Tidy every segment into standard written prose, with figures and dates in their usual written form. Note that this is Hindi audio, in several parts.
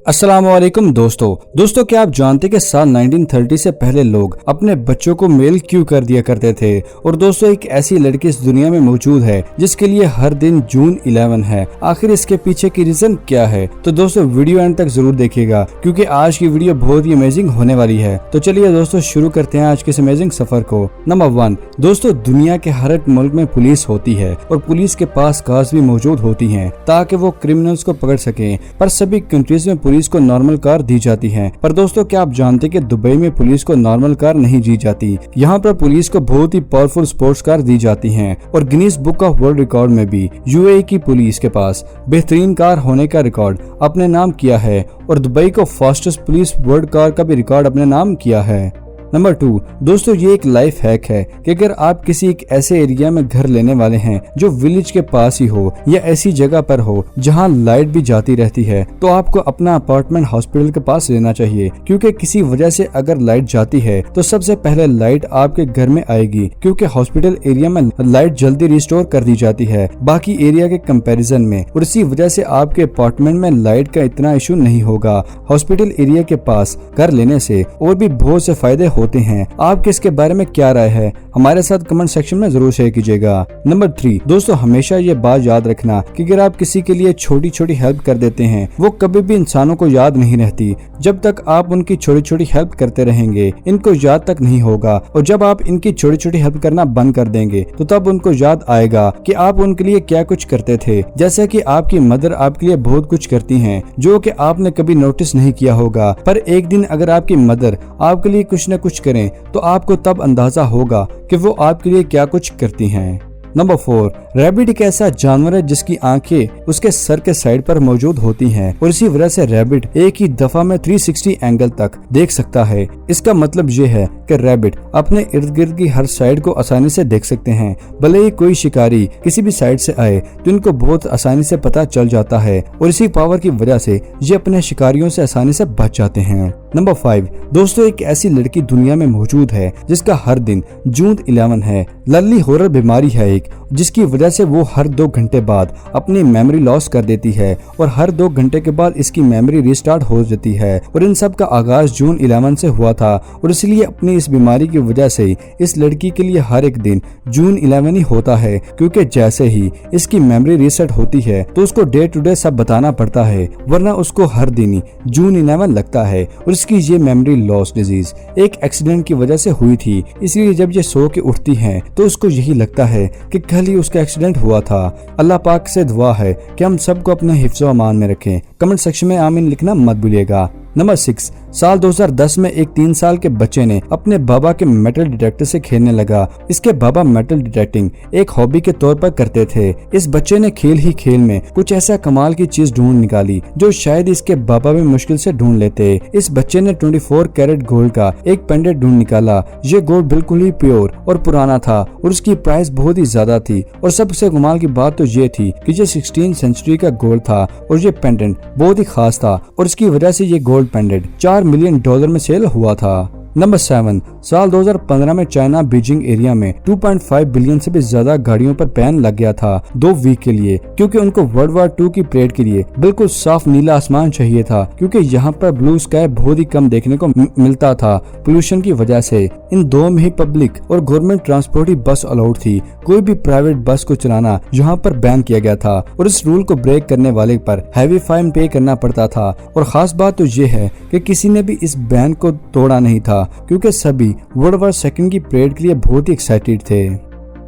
अस्सलामुअलैकुम दोस्तों क्या आप जानते कि साल 1930 से पहले लोग अपने बच्चों को मेल क्यों कर दिया करते थे। और दोस्तों एक ऐसी लड़की इस दुनिया में मौजूद है जिसके लिए हर दिन जून 11 है। आखिर इसके पीछे की रीजन क्या है? तो दोस्तों वीडियो एंड तक जरूर देखिएगा क्योंकि आज की वीडियो बहुत ही अमेजिंग होने वाली है। तो चलिए दोस्तों शुरू करते हैं आज के इस अमेजिंग सफर को। नंबर 1 दोस्तों, दुनिया के हर एक मुल्क में पुलिस होती है और पुलिस के पास कार्स भी मौजूद होती है ताकि वो क्रिमिनल्स को पकड़ सके। पर सभी कंट्रीज में पुलिस को नॉर्मल कार दी जाती है। पर दोस्तों क्या आप जानते कि दुबई में पुलिस को नॉर्मल कार नहीं दी जाती? यहाँ पर पुलिस को बहुत ही पावरफुल स्पोर्ट्स कार दी जाती हैं। और Guinness book of world record में भी यूएई की पुलिस के पास बेहतरीन कार होने का रिकॉर्ड अपने नाम किया है और दुबई को फास्टेस्ट पुलिस वर्ल्ड कार का भी रिकॉर्ड अपने नाम किया है। नंबर 2 दोस्तों, ये एक लाइफ हैक है कि अगर आप किसी एक ऐसे एरिया में घर लेने वाले हैं जो विलेज के पास ही हो या ऐसी जगह पर हो जहां लाइट भी जाती रहती है, तो आपको अपना अपार्टमेंट हॉस्पिटल के पास लेना चाहिए। क्योंकि किसी वजह से अगर लाइट जाती है तो सबसे पहले लाइट आपके घर में आएगी, क्योंकि हॉस्पिटल एरिया में लाइट जल्दी रिस्टोर कर दी जाती है बाकी एरिया के कंपैरिजन में। और इसी वजह से आपके अपार्टमेंट में लाइट का इतना इशू नहीं होगा। हॉस्पिटल एरिया के पास घर लेने से और भी बहुत से फायदे होते हैं। आपके इसके बारे में क्या राय है? हमारे साथ कमेंट सेक्शन में जरूर शेयर कीजिएगा। नंबर 3 दोस्तों, हमेशा ये बात याद रखना कि अगर आप किसी के लिए छोटी छोटी हेल्प कर देते हैं वो कभी भी इंसानों को याद नहीं रहती। जब तक आप उनकी छोटी छोटी हेल्प करते रहेंगे इनको याद तक नहीं होगा। और जब आप इनकी छोटी छोटी हेल्प करना बंद कर देंगे तो तब उनको याद आएगा कि आप उनके लिए क्या कुछ करते थे। जैसे कि आपकी मदर आपके लिए बहुत कुछ करती हैं जो कि आपने कभी नोटिस नहीं किया होगा। पर एक दिन अगर आपकी मदर आपके लिए कुछ न कुछ करें तो आपको तब अंदाजा होगा कि वो आपके लिए क्या कुछ करती हैं। नंबर 4 रैबिट एक ऐसा जानवर है जिसकी आंखें उसके सर के साइड पर मौजूद होती हैं और इसी वजह से रैबिट एक ही दफा में 360 एंगल तक देख सकता है। इसका मतलब ये है कि रैबिट अपने इर्द गिर्द की हर साइड को आसानी से देख सकते हैं। भले ही कोई शिकारी किसी भी साइड से आए तो इनको बहुत आसानी से पता चल जाता है और इसी पावर की वजह से ये अपने शिकारियों से आसानी से बच जाते हैं। नंबर 5 दोस्तों, एक ऐसी लड़की दुनिया में मौजूद है जिसका हर दिन जून 11 है। लल्ली हॉरर बीमारी है एक, जिसकी वजह से वो हर 2 घंटे बाद अपनी मेमोरी लॉस कर देती है और हर 2 घंटे के बाद इसकी मेमोरी रिस्टार्ट हो जाती है। और इन सब का आगाज जून 11 से हुआ था और इसलिए अपनी इस बीमारी की वजह से इस लड़की के लिए हर एक दिन जून 11 ही होता है। क्योंकि जैसे ही इसकी मेमोरी रीसेट होती है तो उसको डे टू डे सब बताना पड़ता है, वरना उसको हर दिन ही जून 11 लगता है। और इसकी ये मेमोरी लॉस डिजीज एक एक्सीडेंट की वजह से हुई थी, इसलिए जब ये सो के उठती है तो उसको यही लगता है कि कल ही उसका एक्सीडेंट हुआ था। अल्लाह पाक से दुआ है कि हम सबको अपने हिफ्ज़ो अमान में रखें। कमेंट सेक्शन में आमीन लिखना मत भूलिएगा। नंबर 6 साल 2010 में एक 3 साल के बच्चे ने अपने बाबा के मेटल डिटेक्टर से खेलने लगा। इसके बाबा मेटल डिटेक्टिंग एक हॉबी के तौर पर करते थे। इस बच्चे ने खेल ही खेल में कुछ ऐसा कमाल की चीज ढूंढ निकाली जो शायद इसके बाबा भी मुश्किल से ढूंढ लेते। इस बच्चे ने 24 कैरेट गोल्ड का एक पेंडेंट ढूंढ निकाला। ये गोल्ड बिल्कुल ही प्योर और पुराना था और उसकी प्राइस बहुत ही ज्यादा थी। और सबसे कमाल की बात तो ये थी कि ये 16वीं सेंचुरी का गोल्ड था और ये पेंडेंट बहुत ही खास था और इसकी वजह से ये गोल्ड पेंडेंट $4 मिलियन में सेल हुआ था। नंबर 7 साल 2015 में चाइना बीजिंग एरिया में 2.5 बिलियन से भी ज्यादा गाड़ियों पर बैन लग गया था 2 वीक के लिए, क्योंकि उनको वर्ल्ड वार 2 की परेड के लिए बिल्कुल साफ नीला आसमान चाहिए था। क्योंकि यहाँ पर ब्लू स्काई बहुत ही कम देखने को मिलता था पोल्यूशन की वजह से। इन 2 में ही पब्लिक और गवर्नमेंट ट्रांसपोर्ट ही बस अलाउड थी। कोई भी प्राइवेट बस को चलाना यहाँ पर बैन किया गया था और इस रूल को ब्रेक करने वाले पर हैवी फाइन पे करना पड़ता था। और खास बात तो ये है कि किसी ने भी इस बैन को तोड़ा नहीं था, क्योंकि सभी वर्ल्ड वार 2 की परेड के लिए बहुत ही एक्साइटेड थे।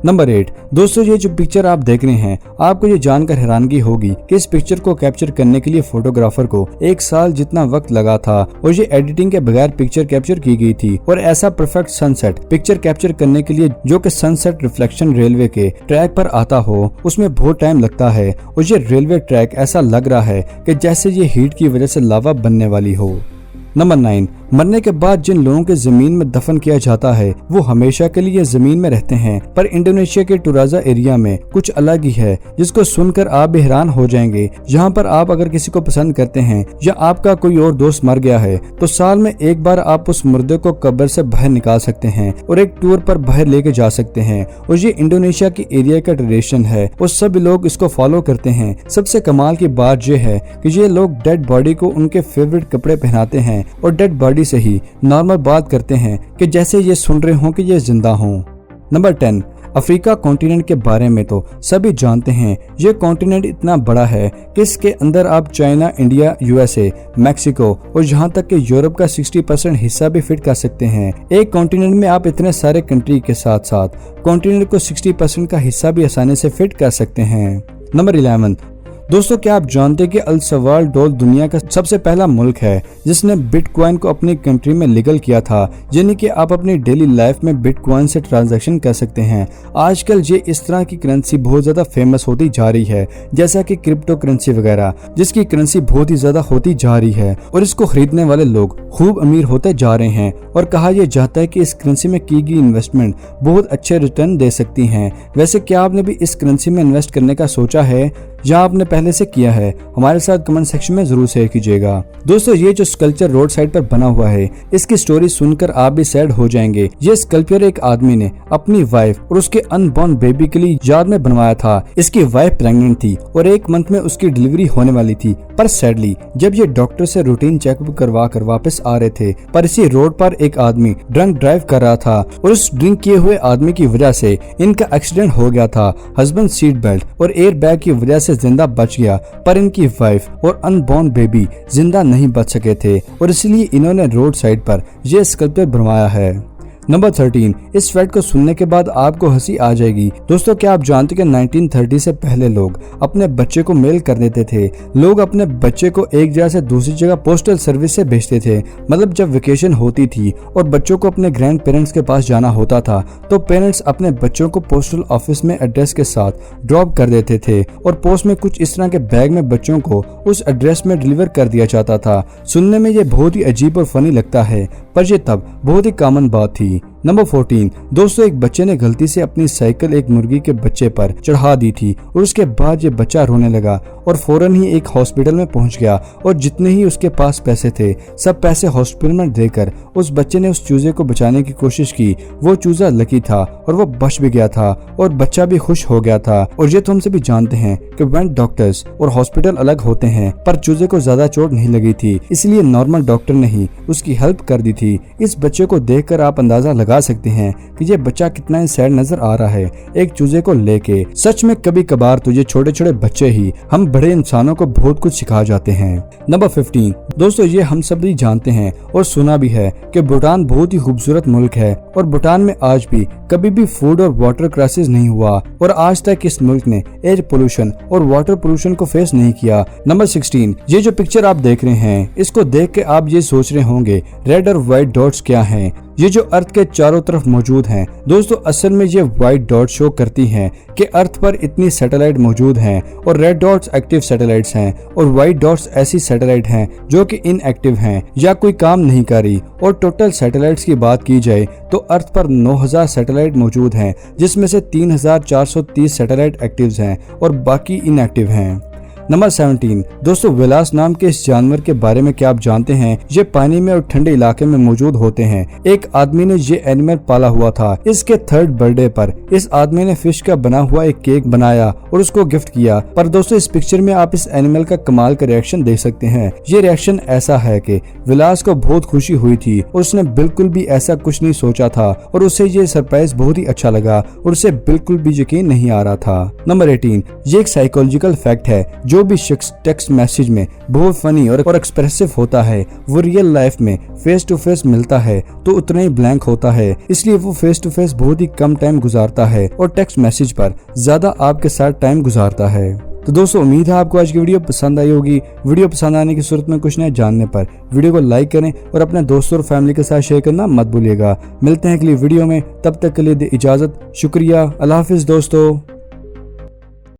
नंबर 8 दोस्तों, ये जो पिक्चर आप देख रहे हैं आपको ये जानकर हैरानगी होगी कि इस पिक्चर को कैप्चर करने के लिए फोटोग्राफर को 1 साल जितना वक्त लगा था और ये एडिटिंग के बगैर पिक्चर कैप्चर की गई थी। और ऐसा परफेक्ट सनसेट पिक्चर कैप्चर करने के लिए जो कि सनसेट रिफ्लेक्शन रेलवे के ट्रैक पर आता हो उसमें बहुत टाइम लगता है। और ये रेलवे ट्रैक ऐसा लग रहा है कि जैसे ये हीट की वजह से लावा बनने वाली हो। नंबर 9, मरने के बाद जिन लोगों के जमीन में दफन किया जाता है वो हमेशा के लिए जमीन में रहते हैं, पर इंडोनेशिया के टुराजा एरिया में कुछ अलग ही है जिसको सुनकर आप भी हैरान हो जाएंगे। यहाँ पर आप अगर किसी को पसंद करते हैं या आपका कोई और दोस्त मर गया है तो साल में एक बार आप उस मुर्दे को कब्र से बाहर निकाल सकते हैं और एक टूर पर बाहर लेके जा सकते हैं। और ये इंडोनेशिया की एरिया का ट्रेडिशन है और सभी लोग इसको फॉलो करते हैं। सबसे कमाल की बात यह है कि ये लोग डेड बॉडी को उनके फेवरेट कपड़े पहनाते हैं और डेड बॉडी से ही नॉर्मल बात करते हैं कि जैसे ये सुन रहे हों कि ये जिंदा हों। नंबर 10, अफ्रीका कॉन्टिनेंट के बारे में तो सभी जानते हैं। ये कॉन्टिनेंट इतना बड़ा है कि इसके अंदर आप चाइना, इंडिया, यूएसए, मैक्सिको और यहाँ तक कि यूरोप का 60% हिस्सा भी फिट कर सकते हैं। एक कॉन्टिनेंट में आप इतने सारे कंट्री के साथ साथ कॉन्टिनेंट को 60% का हिस्सा भी आसानी से फिट कर सकते हैं। नंबर 11, दोस्तों क्या आप जानते हैं कि अल सल्वाडोर दुनिया का सबसे पहला मुल्क है जिसने बिटकॉइन को अपनी कंट्री में लीगल किया था, यानी कि आप अपनी डेली लाइफ में बिटकॉइन से ट्रांजैक्शन कर सकते हैं। आजकल ये इस तरह की करेंसी बहुत ज्यादा फेमस होती जा रही है, जैसा कि क्रिप्टो करेंसी वगैरह, जिसकी करेंसी बहुत ही ज्यादा होती जा रही है और इसको खरीदने वाले लोग खूब अमीर होते जा रहे हैं। और कहा यह जाता है कि इस करेंसी में की गई इन्वेस्टमेंट बहुत अच्छे रिटर्न दे सकती है। वैसे क्या आपने भी इस करेंसी में इन्वेस्ट करने का सोचा है या आपने पहले से किया है? हमारे साथ कमेंट सेक्शन में जरूर शेयर कीजिएगा। दोस्तों ये जो स्कल्पचर रोड साइड पर बना हुआ है इसकी स्टोरी सुनकर आप भी सैड हो जाएंगे। ये स्कल्पचर एक आदमी ने अपनी वाइफ और उसके अनबॉर्न बेबी के लिए याद में बनवाया था। इसकी वाइफ प्रेग्नेंट थी और 1 मंथ में उसकी डिलीवरी होने वाली थी, पर सैडली जब ये डॉक्टर से रूटीन चेकअप करवा कर वापस आ रहे थे पर इसी रोड पर एक आदमी ड्रंक ड्राइव कर रहा था और उस ड्रिंक किए हुए आदमी की वजह से इनका एक्सीडेंट हो गया था। हस्बैंड सीट बेल्ट और एयर बैग की वजह से जिंदा बच गया, पर इनकी वाइफ और अनबॉर्न बेबी जिंदा नहीं बच सके थे और इसलिए इन्होंने रोड साइड पर यह स्कल्पचर बनवाया है। नंबर 13, इस फैक्ट को सुनने के बाद आपको हंसी आ जाएगी। दोस्तों क्या आप जानते हैं कि 1930 से पहले लोग अपने बच्चे को मेल कर देते थे। लोग अपने बच्चे को एक जगह से दूसरी जगह पोस्टल सर्विस से भेजते थे। मतलब जब वेकेशन होती थी और बच्चों को अपने ग्रैंड पेरेंट्स के पास जाना होता था तो पेरेंट्स अपने बच्चों को पोस्टल ऑफिस में एड्रेस के साथ ड्रॉप कर देते थे और पोस्ट में कुछ इस तरह के बैग में बच्चों को उस एड्रेस में डिलीवर कर दिया जाता था। सुनने में ये बहुत ही अजीब और फनी लगता है, पर ये तब बहुत ही कॉमन बात थी। नंबर 14, दोस्तों एक बच्चे ने गलती से अपनी साइकिल एक मुर्गी के बच्चे पर चढ़ा दी थी और उसके बाद ये बच्चा रोने लगा और फौरन ही एक हॉस्पिटल में पहुंच गया और जितने ही उसके पास पैसे थे सब पैसे हॉस्पिटल में देकर उस बच्चे ने उस चूजे को बचाने की कोशिश की। वो चूजा लकी था और वो बच भी गया था और बच्चा भी खुश हो गया था। और ये तो हम सभी जानते हैं कि वेट डॉक्टर्स और हॉस्पिटल अलग होते हैं, पर चूजे को ज्यादा चोट नहीं लगी थी इसलिए नॉर्मल डॉक्टर ने ही उसकी हेल्प कर दी थी। इस बच्चे को देखकर आप अंदाजा लगा सकते हैं कि ये बच्चा कितना सैड नजर आ रहा है एक चूजे को लेके। सच में कभी कभार तो ये छोटे छोटे बच्चे ही हम बड़े इंसानों को बहुत कुछ सिखा जाते हैं। नंबर 15, दोस्तों ये हम सभी जानते हैं और सुना भी है कि भूटान बहुत ही खूबसूरत मुल्क है और भूटान में आज भी कभी भी फूड और वाटर क्राइसिस नहीं हुआ और आज तक इस मुल्क ने एयर पोल्यूशन और वाटर पोल्यूशन को फेस नहीं किया। नंबर 16, ये जो पिक्चर आप देख रहे हैं इसको देख के आप ये सोच रहे होंगे रेड और व्हाइट डॉट्स क्या हैं। ये जो अर्थ के चारों तरफ मौजूद हैं दोस्तों, असल में ये व्हाइट डॉट शो करती हैं कि अर्थ पर इतनी सैटेलाइट मौजूद हैं और रेड डॉट्स एक्टिव सैटेलाइट्स हैं और व्हाइट डॉट्स ऐसी सैटेलाइट हैं जो कि इनएक्टिव हैं या कोई काम नहीं कर रही। और टोटल सैटेलाइट्स की बात की जाए तो अर्थ पर 9000 सैटेलाइट मौजूद हैं जिसमें से 3430 सैटेलाइट एक्टिव हैं और बाकी इनएक्टिव हैं। नंबर 17, दोस्तों वेलास नाम के इस जानवर के बारे में क्या आप जानते हैं? ये पानी में और ठंडे इलाके में मौजूद होते हैं। एक आदमी ने ये एनिमल पाला हुआ था। इसके 3rd बर्थडे पर इस आदमी ने फिश का बना हुआ एक केक बनाया और उसको गिफ्ट किया। पर दोस्तों इस पिक्चर में आप इस एनिमल का कमाल का रिएक्शन देख सकते हैं। ये रिएक्शन ऐसा है कि वेलास को बहुत खुशी हुई थी और उसने बिल्कुल भी ऐसा कुछ नहीं सोचा था और उसे ये सरप्राइज बहुत ही अच्छा लगा और उसे बिल्कुल भी यकीन नहीं आ रहा था। नंबर 18, ये एक साइकोलॉजिकल फैक्ट है। जो भी शख्स टेक्स्ट मैसेज में बहुत फनी और एक्सप्रेसिव होता है वो रियल लाइफ में फेस टू फेस मिलता है तो उतना ही ब्लैंक होता है, इसलिए वो फेस टू फेस बहुत ही कम टाइम गुजारता है और टेक्स्ट मैसेज पर ज्यादा आपके साथ टाइम गुजारता है। तो दोस्तों उम्मीद है आपको आज की वीडियो पसंद आई होगी। वीडियो पसंद आने की सूरत में कुछ नया जानने पर वीडियो को लाइक करें और अपने दोस्तों और फैमिली के साथ शेयर करना मत भूलिएगा। मिलते हैं अगली वीडियो में, तब तक के लिए दे इजाजत। शुक्रिया, अल्लाह हाफिज दोस्तों।